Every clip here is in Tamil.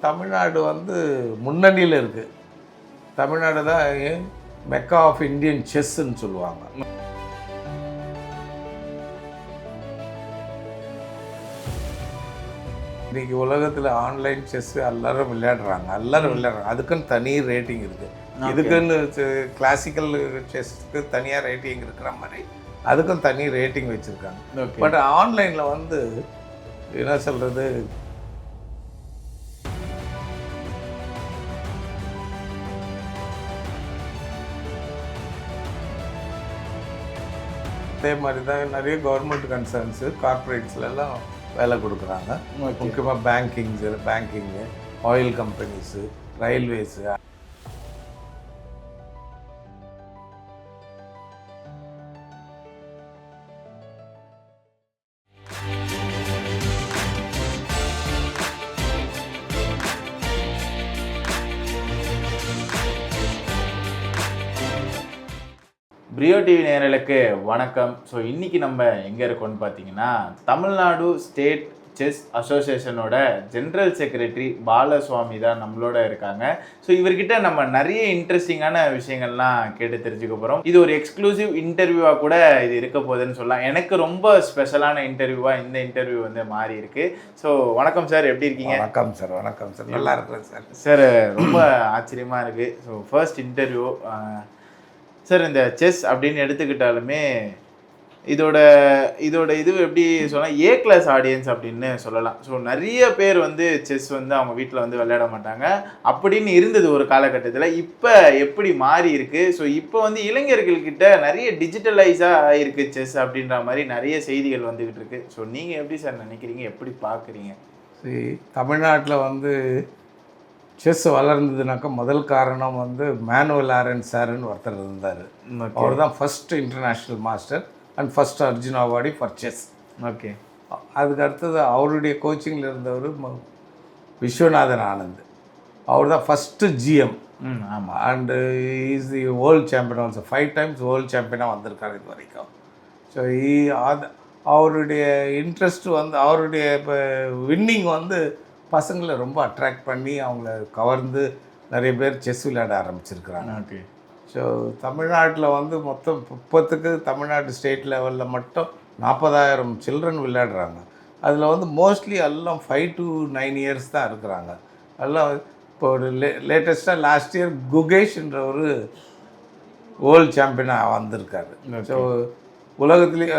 தமிழ்நாடு வந்து முன்னணியில் இருக்குது. தமிழ்நாடு தான் மெக்கா ஆஃப் இந்தியன் செஸ்ன்னு சொல்லுவாங்க. இன்றைக்கி உலகத்தில் ஆன்லைன் செஸ் எல்லாரும் விளையாடுறாங்க. அதுக்குன்னு தனி ரேட்டிங் இருக்குது. இதுக்குன்னு கிளாசிக்கல் செஸ்க்கு தனியாக ரேட்டிங் இருக்கிற மாதிரி அதுக்கும் தனி ரேட்டிங் வச்சுருக்காங்க. பட் ஆன்லைனில் வந்து என்ன சொல்கிறது, அதே மாதிரி தான் நிறைய கவர்மெண்ட் கன்சர்ன்ஸு கார்ப்பரேட்ஸ்லாம் வேலை கொடுக்குறாங்க. முக்கியமாக banking, oil companies, railways. Priyo TV நேயர்களுக்கு வணக்கம். ஸோ இன்றைக்கி நம்ம எங்கே இருக்கோம்னு பார்த்தீங்கன்னா, தமிழ்நாடு ஸ்டேட் செஸ் அசோசியேஷனோட ஜென்ரல் செக்ரட்டரி பாலசுவாமி தான் நம்மளோட இருக்காங்க. ஸோ இவர்கிட்ட நம்ம நிறைய இன்ட்ரெஸ்டிங்கான விஷயங்கள்லாம் கேட்டு தெரிஞ்சுக்க போகிறோம். இது ஒரு எக்ஸ்க்ளூசிவ் இன்டர்வியூவாக கூட இது இருக்க போகுதுன்னு சொல்லலாம். எனக்கு ரொம்ப ஸ்பெஷலான இன்டர்வியூவாக இந்த இன்டர்வியூ வந்து மாறி இருக்கு. ஸோ வணக்கம் சார், எப்படி இருக்கீங்க? வணக்கம் சார், நல்லா இருக்கிறேன் சார். சார் ரொம்ப ஆச்சரியமாக இருக்குது. So first interview sir. இந்த செஸ் அப்படின்னு எடுத்துக்கிட்டாலுமே இதோட இது எப்படி சொல்லலாம், ஏ கிளாஸ் ஆடியன்ஸ் அப்படின்னு சொல்லலாம். ஸோ நிறைய பேர் வந்து செஸ் வந்து அவங்க வீட்டில் வந்து விளையாட மாட்டாங்க அப்படின்னு இருந்தது ஒரு காலகட்டத்தில். இப்போ எப்படி மாறி இருக்கு? ஸோ இப்போ வந்து இளைஞர்கள்கிட்ட நிறைய டிஜிட்டலைஸாக ஆகிருக்கு செஸ் அப்படின்ற மாதிரி நிறைய செய்திகள் வந்துக்கிட்டு இருக்கு. ஸோ நீங்கள் எப்படி சார் நினைக்கிறீங்க, எப்படி பார்க்குறீங்க? சரி, தமிழ்நாட்டில் வந்து செஸ் வளர்ந்ததுனாக்கா முதல் காரணம் வந்து மேனுவல் ஆரன் சாருன்னு ஒருத்தர் இருந்தார். அவர் தான் first international master and first Arjun awardee for chess. Okay. அதுக்கு அடுத்தது அவருடைய கோச்சிங்கில் இருந்தவர் விஸ்வநாதன் ஆனந்த். அவர் தான் ஃபஸ்ட்டு ஜிஎம். ஆமாம். And is the world champion also. 5 times world சாம்பியனாக வந்திருக்காரு இது வரைக்கும். ஸோ அவருடைய இன்ட்ரெஸ்ட் வந்து அவருடைய இப்போ வின்னிங் வந்து பசங்களை ரொம்ப அட்ராக்ட் பண்ணி அவங்கள கவர்ந்து நிறைய பேர் செஸ் விளையாட ஆரம்பிச்சிருக்கிறாங்க. ஓகே. ஸோ தமிழ்நாட்டில் வந்து மொத்தம் இப்போத்துக்கு தமிழ்நாடு ஸ்டேட் லெவலில் மட்டும் 40,000 சில்ட்ரன் விளையாடுறாங்க. அதில் வந்து மோஸ்ட்லி எல்லாம் 5 to 9 years தான் இருக்கிறாங்க. எல்லாம் இப்போ ஒரு லேட்டஸ்ட்டாக லாஸ்ட் இயர் குகேஷ்ன்ற ஒரு வேர்ல்டு சாம்பியனாக வந்திருக்காரு. ஸோ உலகத்துலேயே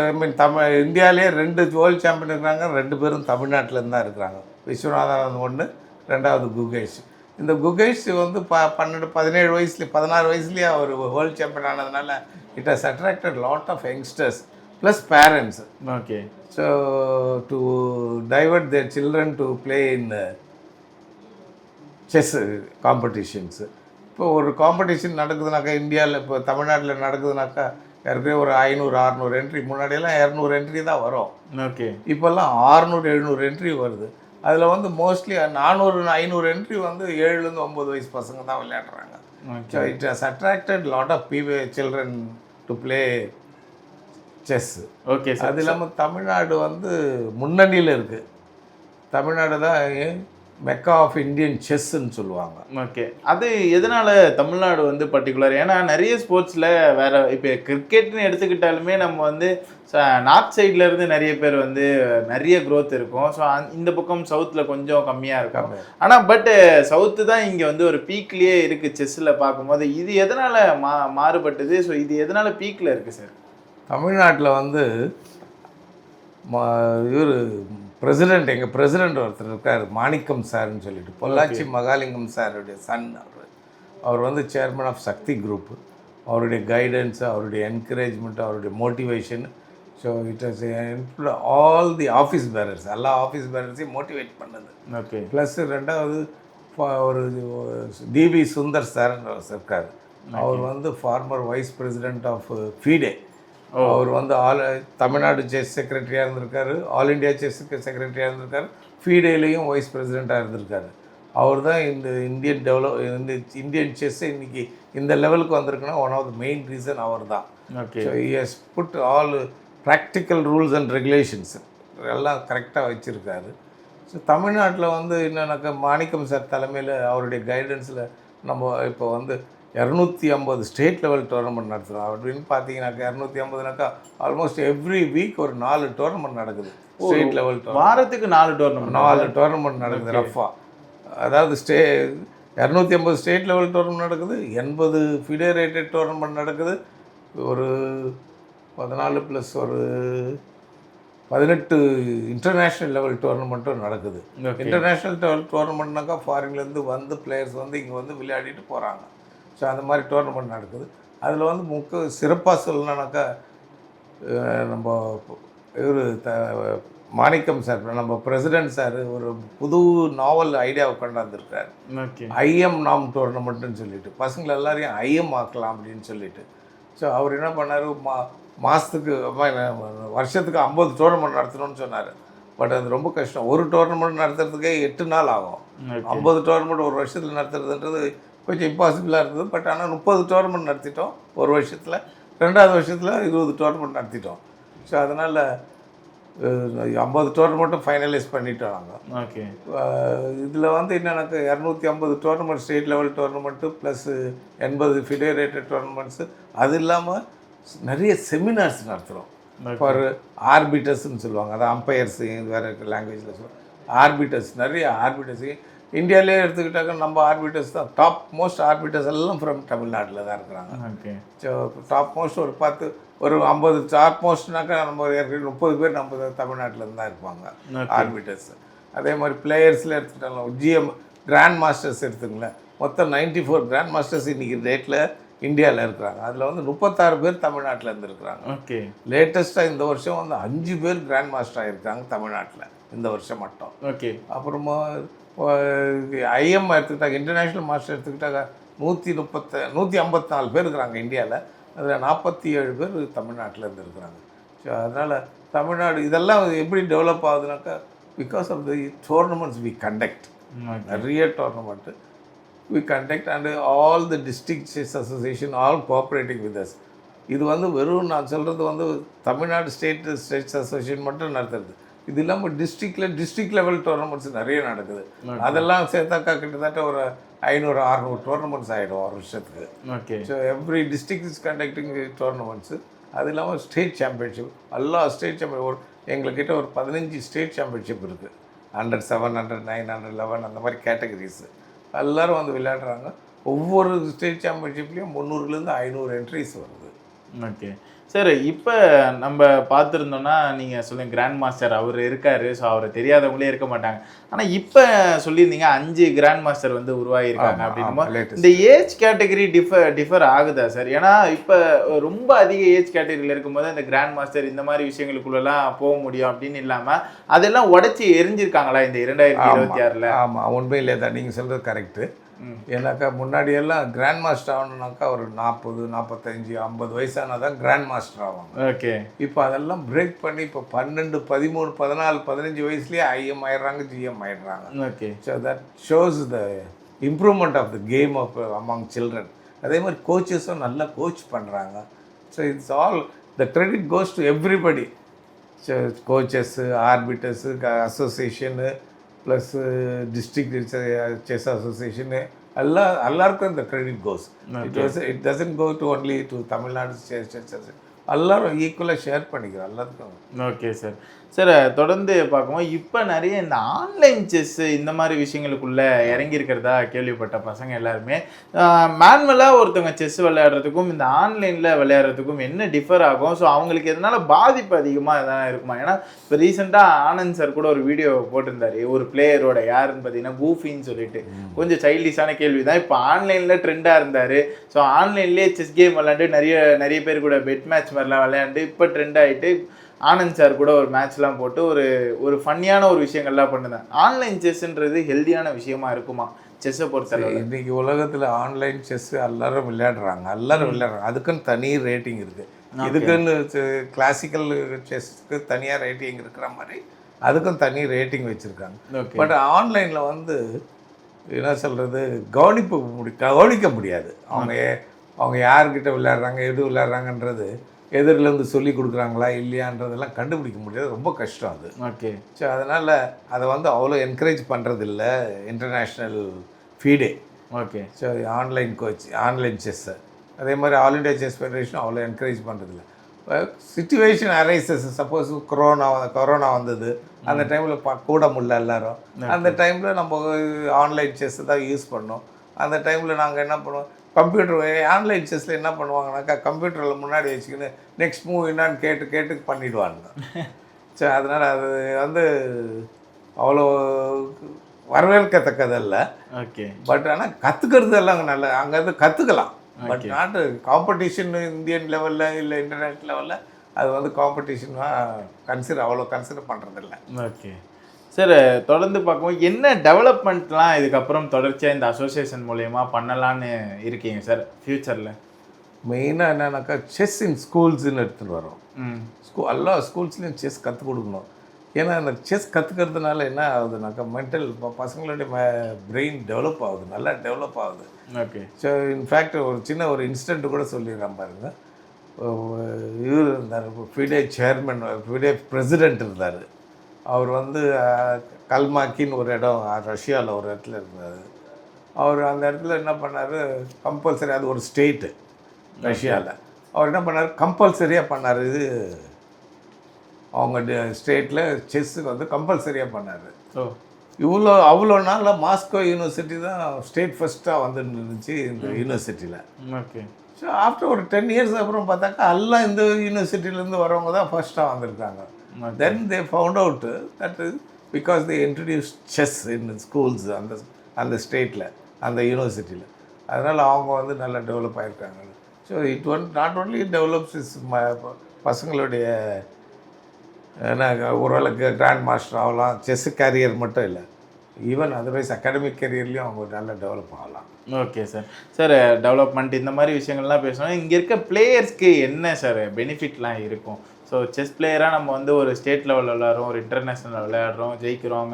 இந்தியாவிலே 2 வேர்ல்டு சாம்பியன் இருக்கிறாங்க. 2 பேரும் தமிழ்நாட்டிலேருந்து தான் இருக்கிறாங்க. விஸ்வநாதன் ஒன்று, ரெண்டாவது குகேஷ். இந்த குகேஷ் வந்து 16 வயசுலேயே அவர் வேர்ல்டு சாம்பியன் ஆனதுனால it has attracted lot of youngsters plus parents. Okay. So to divert their children to play in chess competitions. இப்போ ஒரு காம்படிஷன் நடக்குதுனாக்கா, இந்தியாவில் இப்போ தமிழ்நாட்டில் நடக்குதுனாக்கா ஏற்கனவே ஒரு 500-600 என்ட்ரி, முன்னாடியெல்லாம் 200 என்ட்ரி தான் வரும். ஓகே. இப்போல்லாம் 600-700 என்ட்ரி வருது. அதில் வந்து மோஸ்ட்லி 400-500 என்ட்ரி வந்து 7-9 வயசு பசங்க தான் விளையாடுறாங்க. So it has attracted lot of children to play chess. Okay. அது இல்லாமல் தமிழ்நாடு வந்து முன்னணியில் இருக்குது. தமிழ்நாடு தான் மெக்கா ஆஃப் இந்தியன் செஸ்ன்னு சொல்லுவாங்க. ஓகே. அது எதனால் தமிழ்நாடு வந்து பர்டிகுலர்? ஏன்னா நிறைய ஸ்போர்ட்ஸில் வேறு, இப்போ கிரிக்கெட்னு எடுத்துக்கிட்டாலுமே நம்ம வந்து நார்த் சைட்லேருந்து நிறைய பேர் வந்து நிறைய க்ரோத் இருக்கும். ஸோ இந்த பக்கம் சவுத்தில் கொஞ்சம் கம்மியாக இருக்கும். ஆனால் சவுத்து தான் இங்கே வந்து ஒரு பீக்லேயே இருக்குது செஸ்ஸில் பார்க்கும்போது. இது எதனால் மாறுபட்டது? ஸோ இது எதனால் பீக்கில் இருக்குது சார்? தமிழ்நாட்டில் வந்து இவர் எங்கள் பிரசிடெண்ட் ஒருத்தர் இருக்கார், மாணிக்கம் சார்ன்னு சொல்லிட்டு, பொள்ளாச்சி மகாலிங்கம் சாருடைய சன். அவர் வந்து சேர்மன் ஆஃப் சக்தி குரூப். அவருடைய கைடன்ஸ், அவருடைய என்கரேஜ்மெண்ட், அவருடைய motivation. So it has all the office bearers, எல்லா ஆஃபீஸ் பேரர்ஸையும் மோட்டிவேட் பண்ணது. ஓகே. ப்ளஸ் ரெண்டாவது ஒரு டிவி சுந்தர் சார் இருக்கார். அவர் வந்து former vice president of FIDE. அவர் வந்து தமிழ்நாடு செஸ் செக்ரட்டரியாக இருந்திருக்காரு, ஆல் இண்டியா செஸ்ஸுக்கு செக்ரட்டரியாக இருந்திருக்காரு, ஃபீடேலையும் வைஸ் பிரசிடெண்ட்டாக இருந்திருக்காரு. அவர் தான் இந்த இந்தியன் செஸ்ஸை இன்றைக்கி இந்த லெவலுக்கு வந்திருக்குன்னா one of the main reason அவர் தான். Okay. So he has put all practical rules and regulations எல்லாம் கரெக்டாக வச்சுருக்காரு. ஸோ தமிழ்நாட்டில் வந்து என்னன்னாக்கா மாணிக்கம் சார் தலைமையில் அவருடைய கைடன்ஸில் நம்ம இப்போ வந்து 250 ஸ்டேட் லெவல் டோர்னமெண்ட் நடத்துகிறோம். அப்படின்னு பார்த்தீங்கன்னாக்கா 250னாக்கா ஆல்மோஸ்ட் எவ்ரி வீக் ஒரு 4 டோர்னமெண்ட் நடக்குது. ஸ்டேட் லெவல் வாரத்துக்கு 4 டோர்னமெண்ட் 4 டோர்னமெண்ட் நடக்குது ரஃபா. அதாவது 250 ஸ்டேட் லெவல் டோர்னமெண்ட் நடக்குது, 80 ஃபிடரேட்டட் டோர்னமெண்ட் நடக்குது, ஒரு 14 ப்ளஸ் ஒரு 18 இன்டர்நேஷ்னல் லெவல் டோர்னமெண்ட்டும் நடக்குது. இன்டர்நேஷ்னல் டோர்னமெண்ட்னாக்கா ஃபாரின்லேருந்து வந்து பிளேயர்ஸ் வந்து இங்கே வந்து விளையாடிட்டு போகிறாங்க. ஸோ அந்த மாதிரி டோர்னமெண்ட் நடக்குது. அதில் வந்து சிறப்பாக சொல்லணுன்னாக்கா நம்ம இவர் மாணிக்கம் சார், நம்ம பிரசிடென்ட் சார் ஒரு புது நாவல் ஐடியாவை கொண்டாந்துருக்காரு. ஐஎம் நாம் டோர்னமெண்ட்டுன்னு சொல்லிட்டு பசங்களை எல்லாரையும் ஐஎம் ஆக்கலாம் அப்படின்னு சொல்லிட்டு. ஸோ அவர் என்ன பண்ணார், மாதத்துக்கு வருஷத்துக்கு 50 டோர்னமெண்ட் நடத்தணும்னு சொன்னார். பட் அது ரொம்ப கஷ்டம். ஒரு டோர்னமெண்ட் நடத்துறதுக்கே 8 நாள் ஆகும். 50 டோர்னமெண்ட் ஒரு வருஷத்தில் நடத்துறதுன்றது கொஞ்சம் இம்பாசிபிளாக இருந்தது. பட் ஆனால் 30 டோர்னமெண்ட் நடத்திட்டோம் ஒரு வருஷத்தில். 2வது வருஷத்தில் 20 டோர்னமெண்ட் நடத்திட்டோம். ஸோ அதனால் 50 டோர்னமெண்ட்டும் ஃபைனலைஸ் பண்ணிட்டோம் நாங்கள். ஓகே. இதில் வந்து என்னென்னாக்கா 250 tournament state level tournament plus 80 FIDE rated tournaments, அது இல்லாமல் நிறைய செமினார்ஸ் நடத்துகிறோம். ஃபார் ஆர்பிட்டர்ஸ்ன்னு சொல்லுவாங்க, அது அம்பையர்ஸ் வேறு லாங்குவேஜில் சொல்லுவாங்க. ஆர்பிட்டர்ஸ், நிறைய ஆர்பிட்டர்ஸ் இந்தியாவிலே எடுத்துக்கிட்டாக்க நம்ம ஆர்பிட்டர்ஸ் தான் டாப் மோஸ்ட். ஆர்பிட்டர்ஸ் எல்லாம் ஃப்ரம் தமிழ்நாட்டில் தான் இருக்கிறாங்க. ஓகே. ஸோ டாப் மோஸ்ட் ஒரு 50 டாப் மோஸ்ட்னாக்கா நம்ம 30 பேர் நம்ம தமிழ்நாட்டிலேருந்து தான் இருப்பாங்க ஆர்பிட்டர்ஸ். அதே மாதிரி பிளேயர்ஸில் எடுத்துக்கிட்டாலும் ஜிஎம் கிராண்ட் மாஸ்டர்ஸ் எடுத்துங்களேன், மொத்தம் 94 கிராண்ட் மாஸ்டர்ஸ் இன்றைக்கி டேட்டில் இந்தியாவில் இருக்கிறாங்க. அதில் வந்து 36 பேர் தமிழ்நாட்டில் இருந்துருக்குறாங்க. ஓகே. லேட்டஸ்ட்டாக இந்த வருஷம் வந்து 5 பேர் கிராண்ட் மாஸ்டர் ஆகிருக்காங்க தமிழ்நாட்டில் இந்த வருஷம் மட்டும். ஓகே. அப்புறமா ஐஎம் எடுத்துக்கிட்டாங்க, இன்டர்நேஷ்னல் மாஸ்டர் எடுத்துக்கிட்டாங்க 154 பேர் இருக்கிறாங்க இந்தியாவில். அதில் 47 பேர் தமிழ்நாட்டில் இருந்துருக்குறாங்க. ஸோ அதனால் தமிழ்நாடு இதெல்லாம் எப்படி டெவலப் ஆகுதுனாக்கா because of the tournaments we conduct. நிறைய tournament we conduct and all the district chess association all cooperating with us. இது வந்து வெறும் நான் சொல்கிறது வந்து தமிழ்நாடு ஸ்டேட்ஸ் அசோசியேஷன் மட்டும் நடத்துறது. இது இல்லாமல் டிஸ்ட்ரிக்ட் லெவல் டோர்னமெண்ட்ஸ் நிறைய நடக்குது. அதெல்லாம் சேர்த்தாக்கா கிட்டத்தட்ட ஒரு 500-600 டோர்னமெண்ட்ஸ் ஆகிடும் ஒரு வருஷத்துக்கு. Okay. So every district is conducting tournaments. அது இல்லாமல் ஸ்டேட் சாம்பியன்ஷிப், எல்லா ஸ்டேட் சாம்பியன் எங்கள்கிட்ட ஒரு 15 ஸ்டேட் சாம்பியன்ஷிப் இருக்குது. 100, 700, 900, 11 அந்த மாதிரி கேட்டகரிஸு எல்லோரும் வந்து விளையாடுறாங்க. ஒவ்வொரு ஸ்டேட் சாம்பியன்ஷிப்லேயும் 300லேருந்து 500 என்ட்ரிஸ் வருது. Okay sir. இப்போ நம்ம பார்த்துருந்தோன்னா நீங்கள் சொல்லுங்கள் கிராண்ட் மாஸ்டர் அவர் இருக்கார். ஸோ அவரை தெரியாதவங்களே இருக்க மாட்டாங்க. ஆனால் இப்போ சொல்லியிருந்தீங்க 5 கிராண்ட் மாஸ்டர் வந்து உருவாகியிருக்காங்க அப்படின்னும். இந்த ஏஜ் கேட்டகரி டிஃபர் ஆகுதா சார்? ஏன்னா இப்போ ரொம்ப அதிக ஏஜ் கேட்டகரியில் இருக்கும்போது இந்த கிராண்ட் மாஸ்டர் இந்த மாதிரி விஷயங்களுக்குள்ளெல்லாம் போக முடியும் அப்படின்னு இல்லாமல் அதெல்லாம் உடச்சி எரிஞ்சிருக்காங்களா இந்த 2026? ஆமாம், உண்மையிலே தான் நீங்கள் சொல்கிறது கரெக்டு. ஏன்னாக்கா முன்னாடியெல்லாம் கிராண்ட் மாஸ்டர் ஆகணுன்னாக்கா ஒரு 40, 45, 50 வயசானால் தான் கிராண்ட் மாஸ்டர் ஆவாங்க. ஓகே. இப்போ அதெல்லாம் பிரேக் பண்ணி இப்போ 12, 13, 14, 15 வயசுலேயே ஐஎம் ஆயிடுறாங்க, ஜிஎம் ஆயிடுறாங்க. Okay. So that shows the improvement of the game of among children. அதே மாதிரி கோச்சஸும் நல்லா கோச் பண்ணுறாங்க. So it's all the credit goes to everybody. So coaches, arbiters, association plus district chess association எல்லாருக்கும் இந்த credit goes. It doesn't go to only to Tamil Nadu chess. எல்லாரும் ஈக்குவலாக ஷேர் பண்ணிக்கிறோம் எல்லாத்துக்கும். Okay sir. சார் தொடர்ந்து பார்க்கும்போது இப்போ நிறைய இந்த ஆன்லைன் செஸ்ஸு இந்த மாதிரி விஷயங்களுக்குள்ளே இறங்கியிருக்கிறதா கேள்விப்பட்ட பசங்க எல்லாருமே மேனுவலாக ஒருத்தவங்க செஸ் விளையாடுறதுக்கும் இந்த ஆன்லைனில் விளையாடுறதுக்கும் என்ன டிஃபர் ஆகும்? ஸோ அவங்களுக்கு எதனால் பாதிப்பு அதிகமாக எதனா இருக்குமா? ஏன்னா இப்போ ரீசெண்டாக ஆனந்த் சார் கூட ஒரு வீடியோ போட்டிருந்தார். ஒரு பிளேயரோட யாருன்னு பார்த்தீங்கன்னா கூஃபின்னு சொல்லிட்டு கொஞ்சம் சைல்டிஷான கேள்வி தான். இப்போ ஆன்லைனில் ட்ரெண்டாக இருந்தார். ஸோ ஆன்லைன்லேயே செஸ் கேம் விளையாண்டு நிறைய பேர் கூட பெட் மேட்ச் மாதிரிலாம் விளையாண்டு இப்போ ட்ரெண்ட் ஆகிட்டு ஆனந்த் சார் கூட ஒரு மேட்ச்லாம் போட்டு ஒரு ஃபன்னியான ஒரு விஷயங்கள்லாம் பண்ணுதேன். ஆன்லைன் செஸ்ன்றது ஹெல்தியான விஷயமா இருக்குமா செஸ்ஸை பொறுத்தளவு? இன்றைக்கி உலகத்தில் ஆன்லைன் செஸ் எல்லாரும் விளையாடுறாங்க. அதுக்குன்னு தனி ரேட்டிங் இருக்குது. இதுக்குன்னு கிளாசிக்கல் செஸ்ஸுக்கு தனியாக ரேட்டிங் இருக்கிற மாதிரி அதுக்கும் தனி ரேட்டிங் வச்சுருக்காங்க. பட் ஆன்லைனில் வந்து என்ன சொல்கிறது, கவனிக்க முடியாது. அவங்க யார்கிட்ட விளையாடுறாங்க, எது விளையாடுறாங்கன்றது எதிரிலேருந்து சொல்லி கொடுக்குறாங்களா இல்லையான்றதெல்லாம் கண்டுபிடிக்க முடியாது, ரொம்ப கஷ்டம் அது. ஓகே. ஸோ அதனால் அதை வந்து அவ்வளோ என்கரேஜ் பண்ணுறதில்ல international FIDE. Okay. So online coach, online chess, அதே மாதிரி ஆல் இண்டியா செஸ் ஃபெடரேஷன் அவ்வளோ என்கரேஜ் பண்ணுறதில்ல. சிச்சுவேஷன் அரைசஸ், சப்போஸ் கொரோனா வந்தது, அந்த டைமில் கூட முடியல எல்லோரும், அந்த டைமில் நம்ம ஆன்லைன் செஸ்ஸு தான் யூஸ் பண்ணோம். அந்த டைமில் நாங்கள் என்ன பண்ணுவோம், கம்ப்யூட்டர் ஆன்லைன் செஸ்ஸில் என்ன பண்ணுவாங்கனாக்கா கம்ப்யூட்டரில் முன்னாடி வச்சுக்கின்னு நெக்ஸ்ட் மூவ் என்னான்னு கேட்டு பண்ணிவிடுவாங்க. ஸோ அதனால் அது வந்து அவ்வளோ வரவேற்கத்தக்கதல்ல. ஓகே. பட் ஆனால் கற்றுக்கிறது எல்லாம் நல்லா அங்கேருந்து கற்றுக்கலாம். பட் நாட்டு காம்படிஷன் இந்தியன் லெவலில் இல்லை இன்டர்நேஷ்னல் லெவலில் அது வந்து காம்படிஷனாக அவ்வளோ கன்சிடர் பண்ணுறதில்ல. Okay sir. தொடர்ந்து பார்க்கும்போது என்ன டெவலப்மெண்ட்லாம் இதுக்கப்புறம் தொடர்ச்சியாக இந்த அசோசியேஷன் மூலயமா பண்ணலான்னு இருக்கீங்க சார் ஃப்யூச்சரில்? மெயினாக என்னன்னாக்கா செஸ் இன் ஸ்கூல்ஸ்ன்னு எடுத்துகிட்டு வரோம். எல்லா ஸ்கூல்ஸ்லேயும் செஸ் கற்றுக் கொடுக்கணும். ஏன்னா அந்த செஸ் கற்றுக்கிறதுனால என்ன ஆகுதுனாக்கா மென்டல் பசங்களுடைய பிரெயின் டெவலப் ஆகுது, நல்லா டெவலப் ஆகுது. ஓகே. ஸோ இன்ஃபேக்ட் ஒரு இன்சிடென்ட் கூட சொல்லிடுறேன் பாருங்கள். இவர் இருந்தார், ஃபிடே சேர்மன், ஃபிடே பிரசிடெண்ட் இருந்தார். அவர் வந்து கல்மாக்கின்னு ஒரு இடம் ரஷ்யாவில் ஒரு இடத்துல இருந்தார். அவர் அந்த இடத்துல என்ன பண்ணார், கம்பல்சரி, அது ஒரு ஸ்டேட்டு ரஷ்யாவில், அவர் என்ன பண்ணார், கம்பல்சரியாக பண்ணார். இது அவங்க ஸ்டேட்டில் செஸ்ஸுக்கு வந்து கம்பல்சரியாக பண்ணார். அவ்வளோ நாளில் மாஸ்கோ யூனிவர்சிட்டி தான் ஸ்டேட் ஃபஸ்ட்டாக வந்துருந்துச்சு இந்த யூனிவர்சிட்டியில். ஓகே. ஸோ ஆஃப்டர் ஒரு 10 இயர்ஸ் அப்புறம் பார்த்தாக்கா எல்லாம் இந்த யூனிவர்சிட்டியிலேருந்து வரவங்க தான் ஃபஸ்ட்டாக வந்திருக்காங்க. Then they found out that is because they introduce chess in schools அந்த ஸ்டேட்டில், அந்த யூனிவர்சிட்டியில். அதனால் அவங்க வந்து நல்லா டெவலப் ஆகிருக்காங்க. So not only develops is பசங்களுடைய ஏன்னா ஒருவேளை கிராண்ட் மாஸ்டர் ஆகலாம், செஸ் கேரியர் மட்டும் இல்லை, ஈவன் அதர்வைஸ் அகாடமிக் கேரியர்லேயும் அவங்க நல்லா டெவலப் ஆகலாம். Okay sir. சார் டெவலப்மெண்ட் இந்த மாதிரி விஷயங்கள்லாம் பேசணும். இங்கே இருக்க பிளேயர்ஸ்க்கு என்ன சார் பெனிஃபிட்லாம் இருக்கும்? ஸோ செஸ் பிளேயராக நம்ம வந்து ஒரு ஸ்டேட் லெவலில் விளையாடுறோம், ஒரு இன்டர்நேஷ்னல் விளையாடுறோம், ஜெயிக்கிறோம்,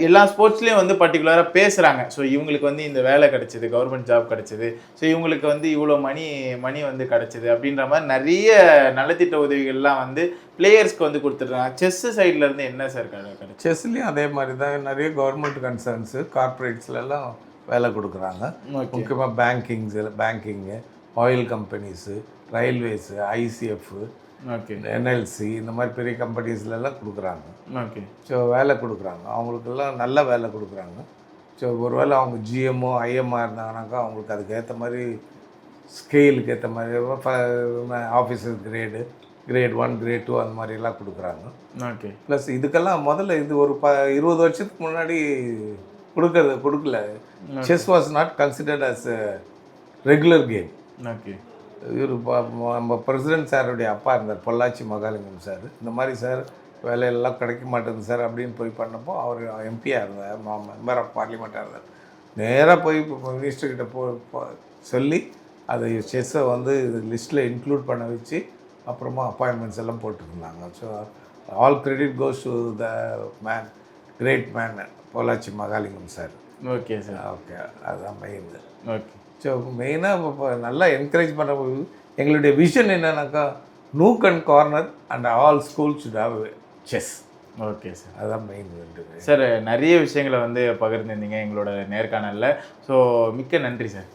எல்லா ஸ்போர்ட்ஸ்லேயும் வந்து பர்டிகுலராக பேசுகிறாங்க. ஸோ இவங்களுக்கு வந்து இந்த வேலை கிடச்சிது, கவர்மெண்ட் ஜாப் கிடச்சிது, ஸோ இவங்களுக்கு வந்து இவ்வளோ மணி வந்து கிடச்சிது அப்படின்ற மாதிரி நிறைய நலத்திட்ட உதவிகள்லாம் வந்து பிளேயர்ஸ்க்கு வந்து கொடுத்துட்றாங்க. செஸ்ஸு சைட்லேருந்து என்ன சார் கிடைக்கும்? செஸ்லேயும் அதே மாதிரி தான் நிறைய கவர்மெண்ட் கன்சர்ன்ஸு கார்ப்பரேட்ஸ்லாம் வேலை கொடுக்குறாங்க. முக்கியமாக banking, oil companies, railways, ICF, okay, NLC, இந்த மாதிரி பெரிய கம்பெனிஸ்லாம் கொடுக்குறாங்க. ஓகே. ஸோ வேலை கொடுக்குறாங்க, அவங்களுக்கெல்லாம் நல்ல வேலை கொடுக்குறாங்க. ஸோ ஒரு வேளை அவங்க ஜிஎம்ஓ ஐஎம்ஆ இருந்தாங்கனாக்கா அவங்களுக்கு அதுக்கு ஏற்ற மாதிரி ஸ்கேலுக்கு ஏற்ற மாதிரி ஆஃபீஸர் கிரேட் 1, கிரேட் 2 அந்த மாதிரிலாம் கொடுக்குறாங்க. ஓகே. ப்ளஸ் இதுக்கெல்லாம் முதல்ல இது ஒரு 20 வருஷத்துக்கு முன்னாடி கொடுக்கல. Chess was not considered as regular game. Okay. இவர் நம்ம பிரசிடென்ட் சாருடைய அப்பா இருந்தார், பொள்ளாச்சி மகாலிங்கம் சார். இந்த மாதிரி சார் வேலையெல்லாம் கிடைக்க மாட்டேங்குது சார் அப்படின்னு போய் பண்ணப்போ அவர் எம்பியாக இருந்தார், மெம்பர் ஆஃப் பார்லிமெண்ட்டாக இருந்தார். நேராக போய் மினிஸ்டர்கிட்ட சொல்லி அதை செஸ்ஸை வந்து லிஸ்ட்டில் இன்க்ளூட் பண்ண வச்சு அப்புறமா அப்பாயின்மெண்ட்ஸ் எல்லாம் போட்டுருந்தாங்க. So all credit goes to the man, great man Pollachi Mahalingam sir. Okay sir. Okay, அதுதான் மெயின். ஓகே. ஸோ மெயினாக இப்போ நல்லா என்கரேஜ் பண்ண எங்களுடைய விஷன் என்னன்னாக்கா nook and corner and all school should have chess. Okay sir, அதுதான் மெயின். சார் நிறைய விஷயங்களை வந்து பகிர்ந்துருந்தீங்க எங்களோட நேர்காணலில். ஸோ மிக்க நன்றி சார்.